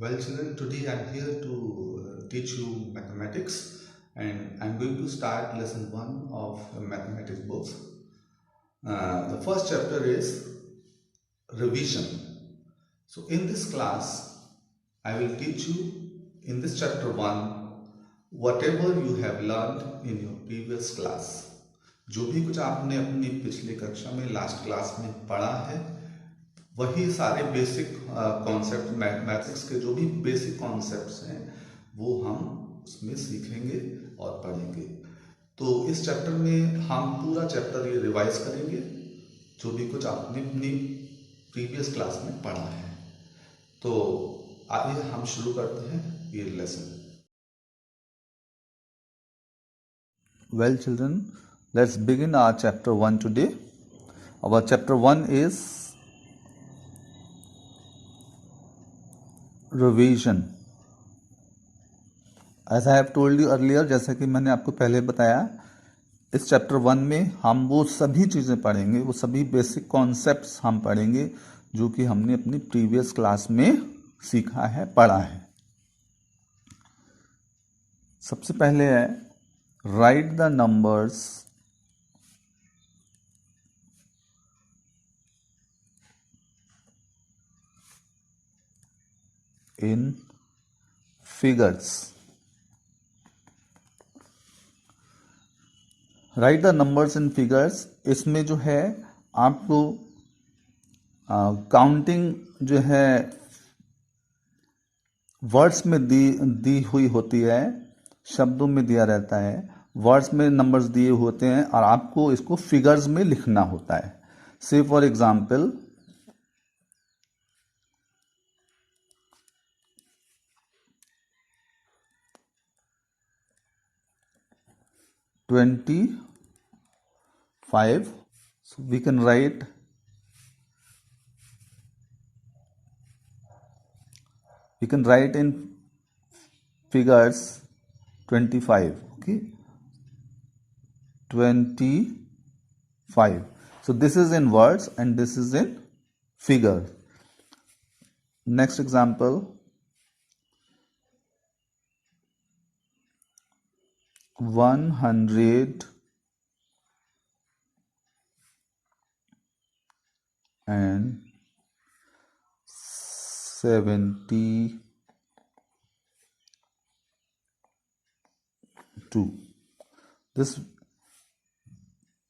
Well, children, today I'm here to teach you mathematics, and I'm going to start lesson 1 of mathematics books. The first chapter is revision. So, in this class, I will teach you in this chapter 1 whatever you have learned in your previous class. जो भी कुछ आपने अपनी पिछली कक्षा में last class में पढ़ा है वही सारे बेसिक कॉन्सेप्ट मैथमेटिक्स के जो भी बेसिक कॉन्सेप्ट्स हैं वो हम उसमें सीखेंगे और पढ़ेंगे। तो इस चैप्टर में हम पूरा चैप्टर ये रिवाइज करेंगे जो भी कुछ आपने अपनी प्रीवियस क्लास में पढ़ा है। तो आइए हम शुरू करते हैं ये lesson. Well, children, let's begin our chapter 1 today. Our chapter 1 is revision. As I have told you earlier, जैसा कि मैंने आपको पहले बताया, इस चैप्टर 1 में हम वो सभी चीज़ें पढ़ेंगे, वो सभी बेसिक कॉन्सेप्ट्स हम पढ़ेंगे जो कि हमने अपनी प्रीवियस क्लास में सीखा है, पढ़ा है। सबसे पहले है write the numbers in figures. Right the numbers in figures, इसमें जो है आपको काउंटिंग जो है वर्ड्स में दी हुई होती है, शब्दों में दिया रहता है, वर्ड्स में नंबर्स दिए होते हैं और आपको इसको फिगर्स में लिखना होता है। से for example 25, so we can write in figures 25. Okay, 25. So this is in words and this is in figure. Next example, 172.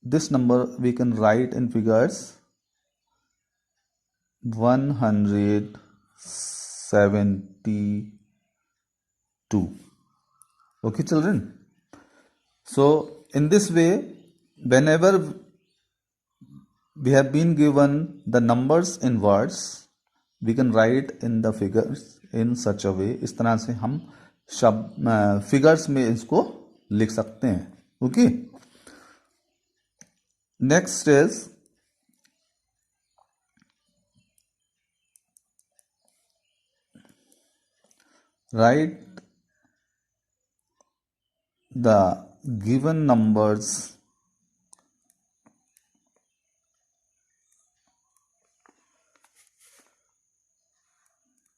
This number we can write in figures 172. Okay, children. So in this way, whenever we have been given the numbers in words, we can write in the figures in such a way. इस तरह से हम शब्द figures में इसको लिख सकते हैं। Okay, next is write the given numbers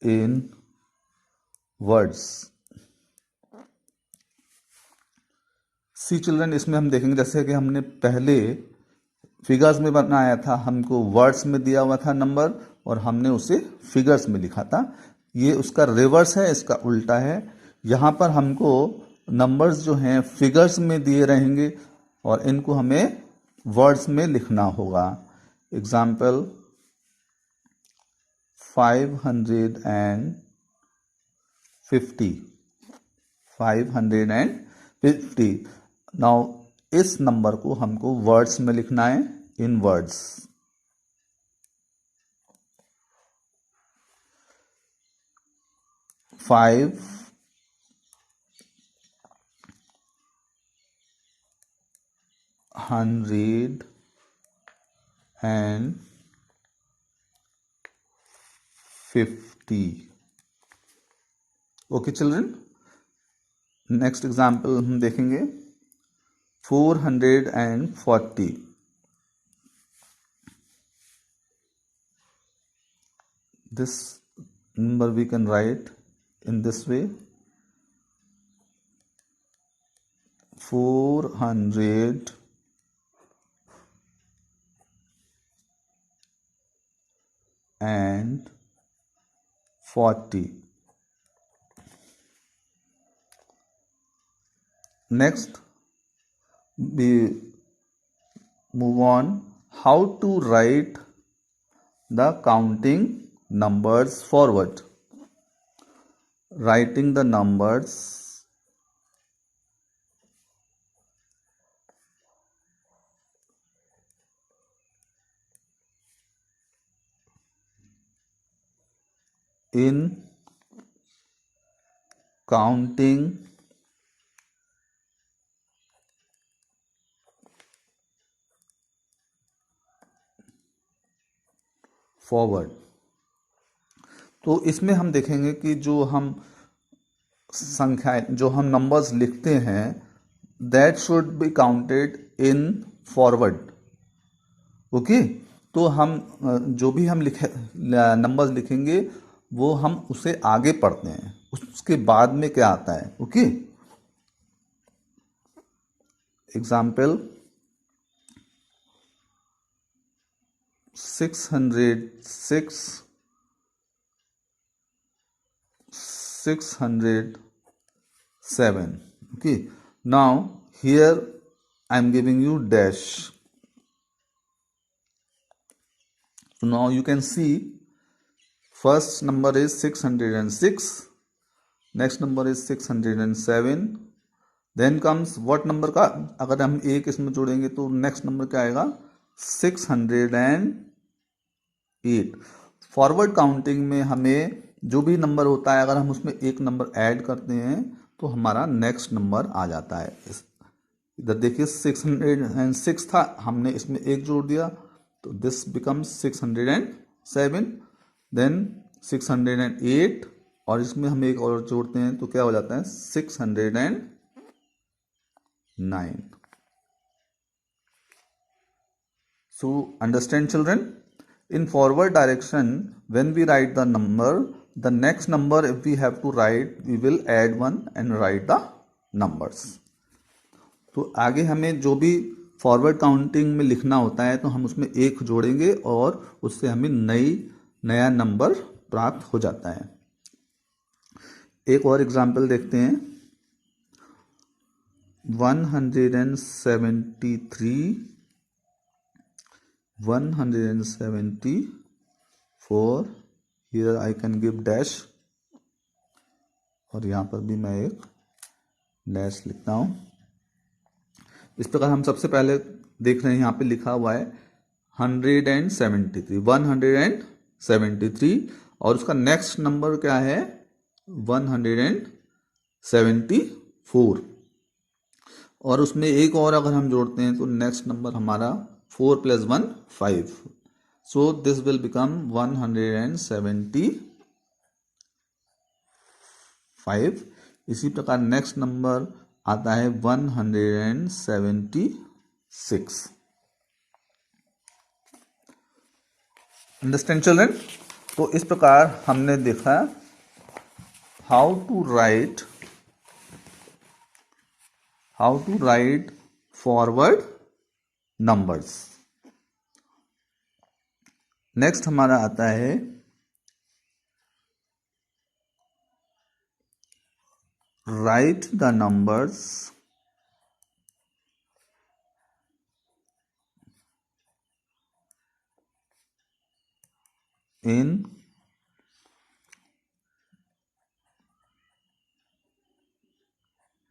in words। See children, इसमें हम देखेंगे जैसे कि हमने पहले फिगर्स में बनाया था, हमको वर्ड्स में दिया हुआ था नंबर और हमने उसे फिगर्स में लिखा था। ये उसका रिवर्स है, इसका उल्टा है। यहाँ पर हमको नंबर्स जो हैं फिगर्स में दिए रहेंगे और इनको हमें वर्ड्स में लिखना होगा। एग्जाम्पल 550। नाउ इस नंबर को हमको वर्ड्स में लिखना है, in words. 550। Okay children, next example हम देखेंगे 440। This number we can write in this way. 440. Next, we move on how to write the counting numbers forward. Writing the numbers in counting forward. तो इसमें हम देखेंगे कि जो हम संख्याएं, जो हम नंबर्स लिखते हैं, that should be counted in forward. Okay, तो हम जो भी हम नंबर्स लिखेंगे वो हम उसे आगे पढ़ते हैं, उसके बाद में क्या आता है। Okay, example 606, 607. Okay, now here I am giving you dash. So now you can see first number is 606, next number is 607, then comes what number का, अगर हम एक इसमें जोड़ेंगे तो नेक्स्ट नंबर क्या आएगा, 608। फॉरवर्ड काउंटिंग में हमें जो भी नंबर होता है, अगर हम उसमें एक नंबर ऐड करते हैं तो हमारा नेक्स्ट नंबर आ जाता है। इधर देखिए 606 था, हमने इसमें एक जोड़ दिया तो दिस बिकम्स 607, देन 608, और इसमें हम एक और जोड़ते हैं तो क्या हो जाता है, 609। So understand children, in forward direction when we write the number, the next number if we have to write, we will add one and write the numbers. तो आगे हमें जो भी फॉरवर्ड काउंटिंग में लिखना होता है तो हम उसमें एक जोड़ेंगे और उससे हमें नया नंबर प्राप्त हो जाता है। एक और एग्जाम्पल देखते हैं, 173, 174, here I can give dash, और यहाँ पर भी मैं एक डैश लिखता हूँ। इस प्रकार हम सबसे पहले देख रहे हैं, यहाँ पे लिखा हुआ है 173, और उसका नेक्स्ट नंबर क्या है, 174, और उसमें एक और अगर हम जोड़ते हैं तो नेक्स्ट नंबर हमारा 4 + 1 5, सो दिस विल बिकम 175। इसी प्रकार नेक्स्ट नंबर आता है 176। Understand children? तो इस प्रकार हमने देखा how to write forward numbers. Next हमारा आता है write the numbers in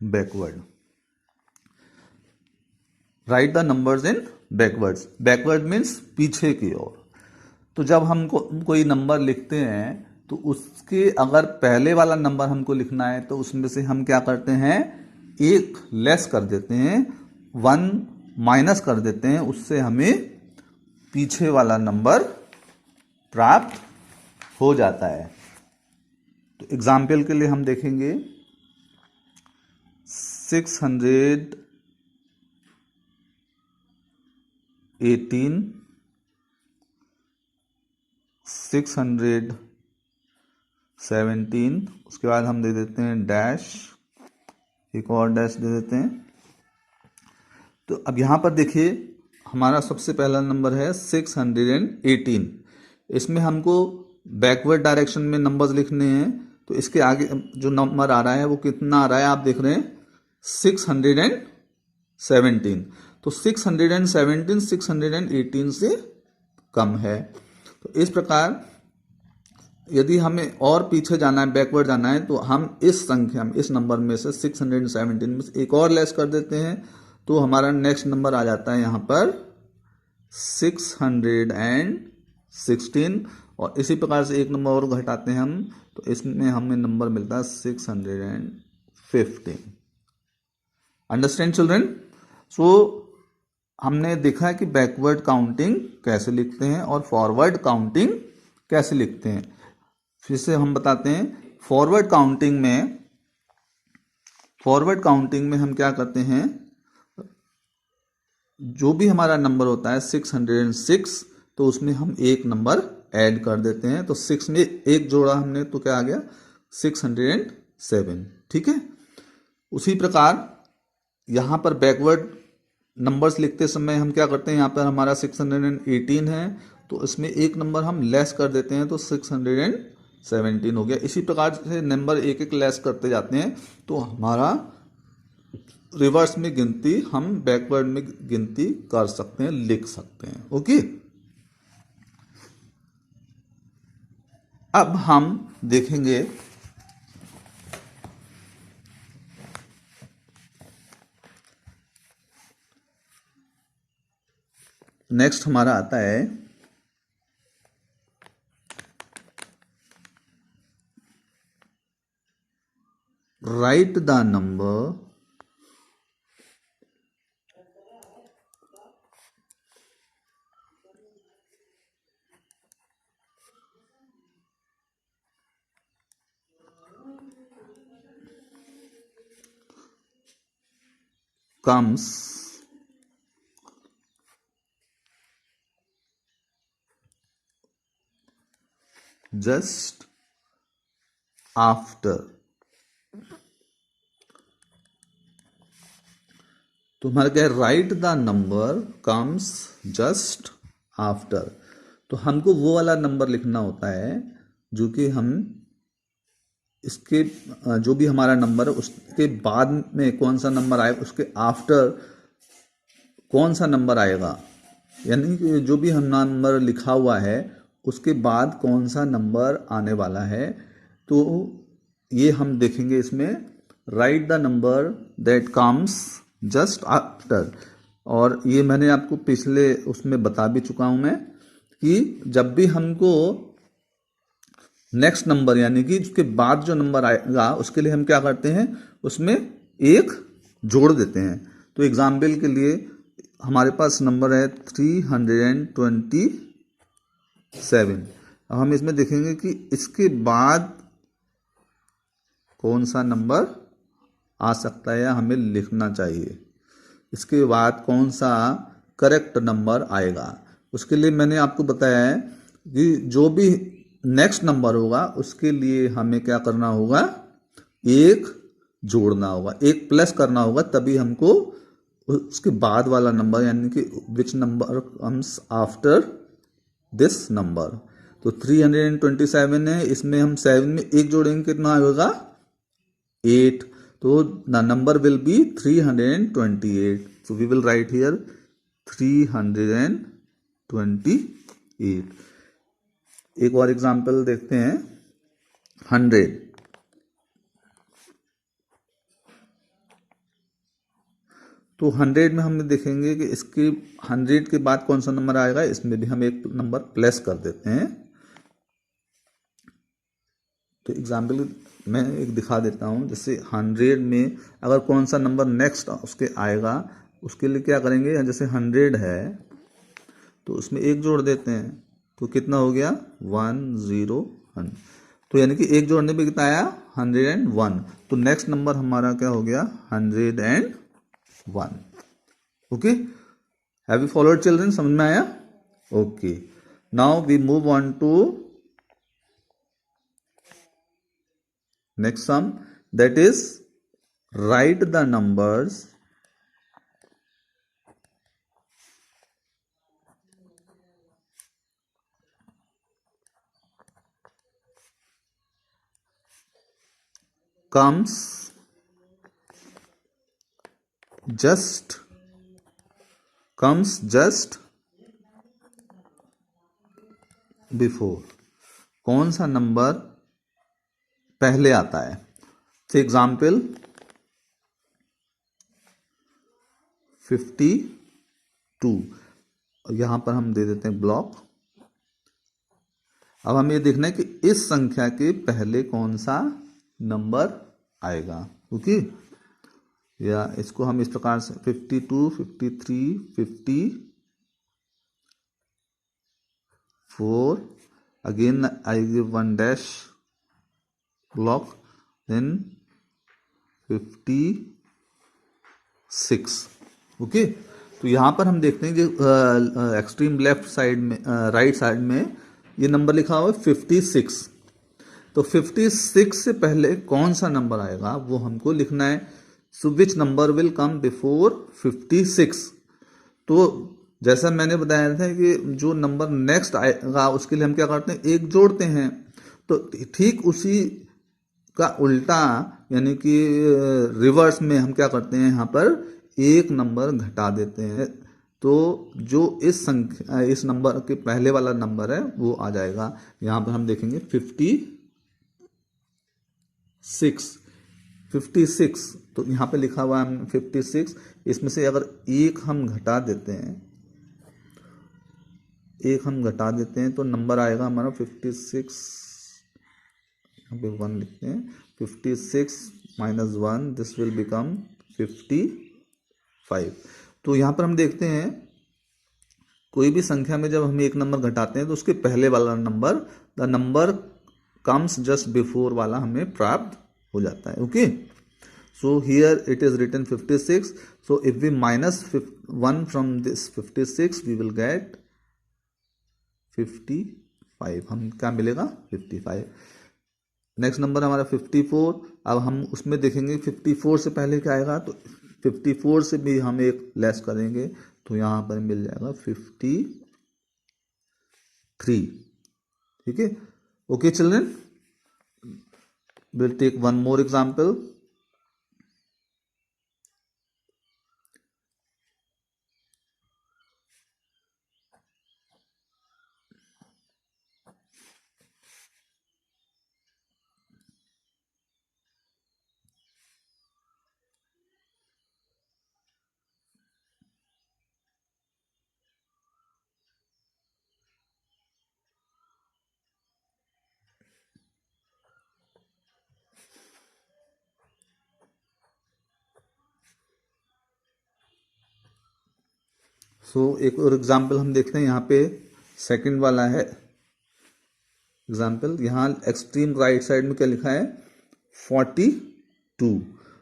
backward. Write the numbers in backwards. Backward means पीछे की ओर। तो जब हमको कोई नंबर लिखते हैं तो उसके अगर पहले वाला नंबर हमको लिखना है तो उसमें से हम क्या करते हैं, एक लेस कर देते हैं, 1 माइनस कर देते हैं, उससे हमें पीछे वाला नंबर प्राप्त हो जाता है। तो एग्जाम्पल के लिए हम देखेंगे 618, 617, 17, उसके बाद हम दे देते हैं डैश, एक और डैश दे देते हैं। तो अब यहाँ पर देखिए हमारा सबसे पहला नंबर है 618। इसमें हमको बैकवर्ड डायरेक्शन में नंबर्स लिखने हैं, तो इसके आगे जो नंबर आ रहा है वो कितना आ रहा है, आप देख रहे हैं 617। तो 617 618 से कम है। तो इस प्रकार यदि हमें और पीछे जाना है, बैकवर्ड जाना है, तो हम इस संख्या में, इस नंबर में से 617 में से एक और लेस कर देते हैं, तो हमारा नेक्स्ट नंबर आ जाता है यहाँ पर 616। और इसी प्रकार से एक नंबर और घटाते हैं हम, तो इसमें हमें नंबर मिलता है 615। Understand children? सो हमने देखा है कि बैकवर्ड काउंटिंग कैसे लिखते हैं और फॉरवर्ड काउंटिंग कैसे लिखते हैं। फिर से हम बताते हैं, फॉरवर्ड काउंटिंग में हम क्या करते हैं, जो भी हमारा नंबर होता है 606, तो उसमें हम एक नंबर ऐड कर देते हैं। तो 6 में एक जोड़ा हमने, तो क्या आ गया 607। ठीक है। उसी प्रकार यहाँ पर बैकवर्ड नंबर्स लिखते समय हम क्या करते हैं, यहाँ पर हमारा 618 है, तो इसमें एक नंबर हम लेस कर देते हैं, तो 617 हो गया। इसी प्रकार से नंबर एक एक लेस करते जाते हैं, तो हमारा रिवर्स में गिनती, हम बैकवर्ड में गिनती कर सकते हैं, लिख सकते हैं। ओके। अब हम देखेंगे नेक्स्ट हमारा आता है write the number comes just after। तो हमारा क्या है, write the number comes just after. तो हमको वो वाला नंबर लिखना होता है जो कि हम इसके जो भी हमारा नंबर है उसके बाद में कौन सा नंबर आएगा, उसके आफ्टर कौन सा नंबर आएगा, यानी कि जो भी हम नंबर लिखा हुआ है उसके बाद कौन सा नंबर आने वाला है। तो ये हम देखेंगे इसमें, right the number that comes just after. और ये मैंने आपको पिछले उसमें बता भी चुका हूं मैं कि जब भी हमको नेक्स्ट नंबर यानी कि उसके बाद जो नंबर आएगा उसके लिए हम क्या करते हैं, उसमें एक जोड़ देते हैं। तो एग्जाम्पल के लिए हमारे पास नंबर है 327। अब हम इसमें देखेंगे कि इसके बाद कौन सा नंबर आ सकता है या हमें लिखना चाहिए, इसके बाद कौन सा करेक्ट नंबर आएगा। उसके लिए मैंने आपको बताया है कि जो भी नेक्स्ट नंबर होगा उसके लिए हमें क्या करना होगा, एक जोड़ना होगा, एक प्लस करना होगा, तभी हमको उसके बाद वाला नंबर यानी कि विच number comes after this number. तो 327 है, इसमें हम 7 में एक जोड़ेंगे, कितना होगा 8। तो the number will be 328. So we will write here 328. एक और एग्जाम्पल देखते हैं 100। तो 100 में हम देखेंगे कि इसके 100 के बाद कौन सा नंबर आएगा, इसमें भी हम एक नंबर प्लस कर देते हैं। तो एग्जाम्पल मैं एक दिखा देता हूँ, जैसे 100 में अगर कौन सा नंबर नेक्स्ट उसके आएगा, उसके लिए क्या करेंगे, जैसे 100 है तो उसमें एक जोड़ देते हैं, तो कितना हो गया 101। तो यानी कि एक जोड़ने पे कितना आया 101। तो नेक्स्ट नंबर हमारा क्या हो गया 101। Okay, have you followed children, समझ में आया? Okay, now we move on to next sum, that is write the numbers comes just before. कौन सा नंबर पहले आता है? फॉर एग्जाम्पल 52, यहां पर हम दे देते हैं ब्लॉक। अब हमें ये देखना है कि इस संख्या के पहले कौन सा नंबर आएगा, ओके। या इसको हम इस प्रकार से 52, 53, 54, again I give one dash block, then 56, okay. तो यहाँ पर हम देखते हैं कि एक्सट्रीम लेफ्ट साइड में, राइट साइड में ये नंबर लिखा हुआ है 56। तो 56 से पहले कौन सा नंबर आएगा वो हमको लिखना है। So which number will come before 56। तो जैसा मैंने बताया था कि जो नंबर नेक्स्ट आएगा उसके लिए हम क्या करते हैं, एक जोड़ते हैं। तो ठीक उसी का उल्टा यानी कि रिवर्स में हम क्या करते हैं, यहाँ पर एक नंबर घटा देते हैं। तो जो इस संख्या, इस नंबर के पहले वाला नंबर है वो आ जाएगा। यहाँ पर हम देखेंगे 56, तो यहाँ पे लिखा हुआ है 56। इसमें से अगर एक हम घटा देते हैं, तो नंबर आएगा हमारा 56, यहाँ पे 1 लिखते हैं, 56 माइनस 1, दिस विल बिकम 55। तो यहाँ पर हम देखते हैं कोई भी संख्या में जब हम एक नंबर घटाते हैं तो उसके पहले वाला number, the number comes just before वाला हमें प्राप्त हो जाता है, okay. So here it is written 56। So if we minus 1 from this 56 we will get 55। हम क्या मिलेगा, 55। नेक्स्ट नंबर हमारा 54। अब हम उसमें देखेंगे 54 से पहले क्या आएगा, तो 54 से भी हम एक लेस करेंगे तो यहाँ पर मिल जाएगा 53, ठीक है, okay children. Will take one more example. एक और एग्जाम्पल हम देखते हैं, यहाँ पे सेकंड वाला है एग्जाम्पल। यहाँ एक्सट्रीम राइट साइड में क्या लिखा है, 42।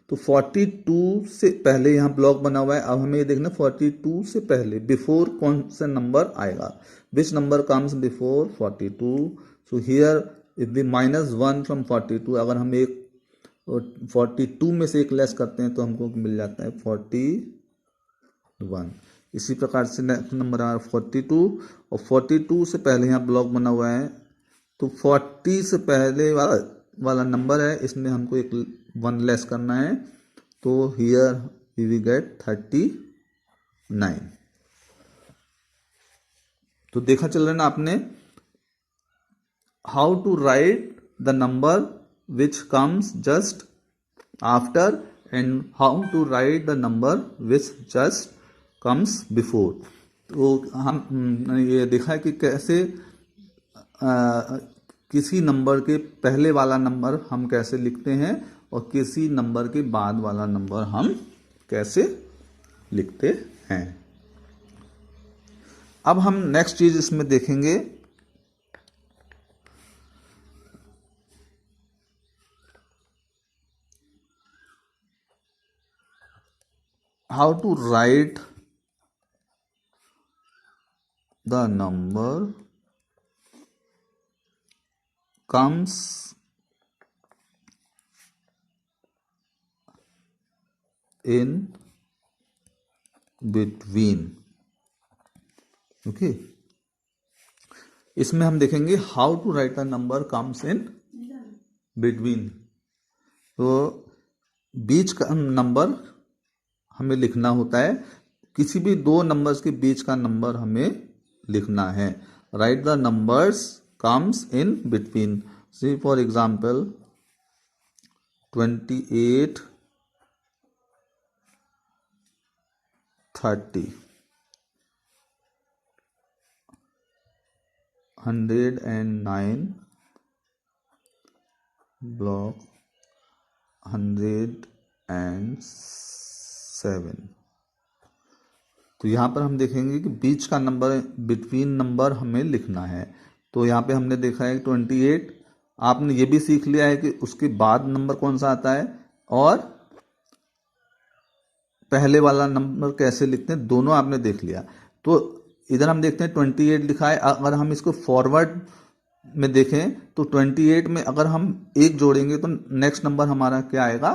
तो 42 से पहले यहाँ ब्लॉक बना हुआ है। अब हमें ये देखना 42 से पहले बिफोर कौन सा नंबर आएगा, which number comes before 42। So here if we minus 1 from 42, अगर हम एक 42 में से एक लेस करते हैं तो हमको मिल जाता है 41। इसी प्रकार से नेक्स्ट नंबर आ 42, और 42 से पहले यहाँ ब्लॉक बना हुआ है। तो 40 से पहले वाला नंबर है, इसमें हमको एक 1 लेस करना है। तो हियर वी विल गेट 39। तो देखा चल रहा है ना आपने, how to write the number which comes just after and how to write the number which just comes before. तो हम ये देखा है कि कैसे किसी नंबर के पहले वाला नंबर हम कैसे लिखते हैं और किसी नंबर के बाद वाला नंबर हम कैसे लिखते हैं। अब हम नेक्स्ट चीज इसमें देखेंगे, how to write the number comes in between. Okay, इसमें हम देखेंगे how to write a number comes in between. तो बीच का नंबर हमें लिखना होता है, किसी भी दो नंबर्स के बीच का नंबर हमें लिखना है। Write the numbers comes in between. See for example 28 30 109 block 107। तो यहाँ पर हम देखेंगे कि बीच का नंबर, बिटवीन नंबर हमें लिखना है। तो यहाँ पे हमने देखा है 28। आपने ये भी सीख लिया है कि उसके बाद नंबर कौन सा आता है और पहले वाला नंबर कैसे लिखते हैं, दोनों आपने देख लिया। तो इधर हम देखते हैं 28 लिखा है। अगर हम इसको फॉरवर्ड में देखें तो 28 में अगर हम एक जोड़ेंगे तो नेक्स्ट नंबर हमारा क्या आएगा,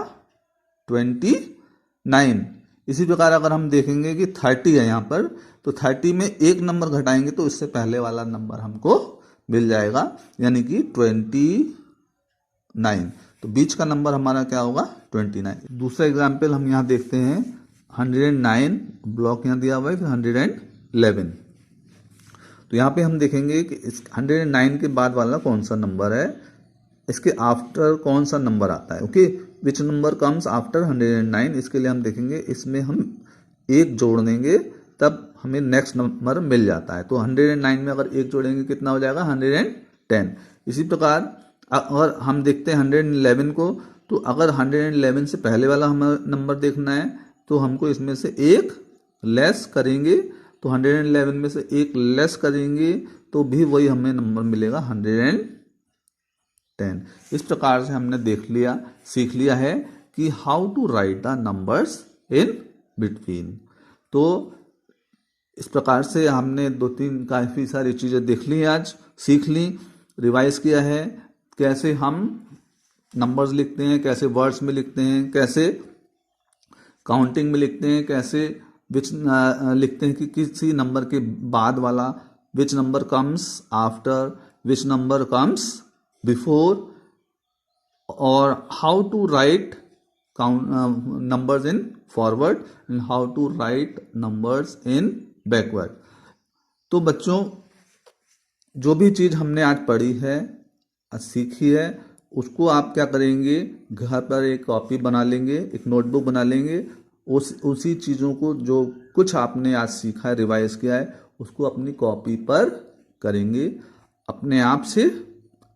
29। इसी प्रकार अगर हम देखेंगे कि 30 है यहाँ पर, तो 30 में एक नंबर घटाएंगे तो इससे पहले वाला नंबर हमको मिल जाएगा, यानी कि 29। तो बीच का नंबर हमारा क्या होगा, 29। दूसरा एग्जाम्पल हम यहाँ देखते हैं 109 ब्लॉक यहाँ दिया हुआ है, फिर 111। तो यहाँ पे हम देखेंगे कि इस 109 के बाद वाला कौन सा नंबर है, इसके आफ्टर कौन सा नंबर आता है। ओके, विच नंबर कम्स आफ्टर 109। इसके लिए हम देखेंगे, इसमें हम एक जोड़ देंगे तब हमें नेक्स्ट नंबर मिल जाता है। तो 109 में अगर एक जोड़ेंगे कितना हो जाएगा, 110। इसी प्रकार अगर हम देखते हैं 111 को, तो अगर 111 से पहले वाला हमें नंबर देखना है तो हमको इसमें से एक लेस करेंगे। तो 111 में से एक लेस करेंगे तो भी वही हमें नंबर मिलेगा 110। इस प्रकार से हमने सीख लिया है कि how to write the numbers in between. तो इस प्रकार से हमने 2-3 काफ़ी सारी चीज़ें देख ली, आज सीख ली, रिवाइज किया है, कैसे हम नंबर्स लिखते हैं, कैसे वर्ड्स में लिखते हैं, कैसे काउंटिंग में लिखते हैं, कैसे विच लिखते हैं कि किसी नंबर के बाद वाला, which number comes after, which number comes before, और how to write numbers in forward and how to write numbers in backward। तो बच्चों, जो भी चीज़ हमने आज पढ़ी है, सीखी है, उसको आप क्या करेंगे, घर पर एक कॉपी बना लेंगे, एक नोटबुक बना लेंगे। उसी चीज़ों को जो कुछ आपने आज सीखा है, रिवाइज किया है, उसको अपनी कॉपी पर करेंगे, अपने आप से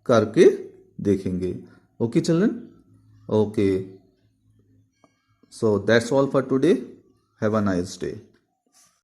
करके देखेंगे। Okay children, okay. So that's all for today. Have a nice day.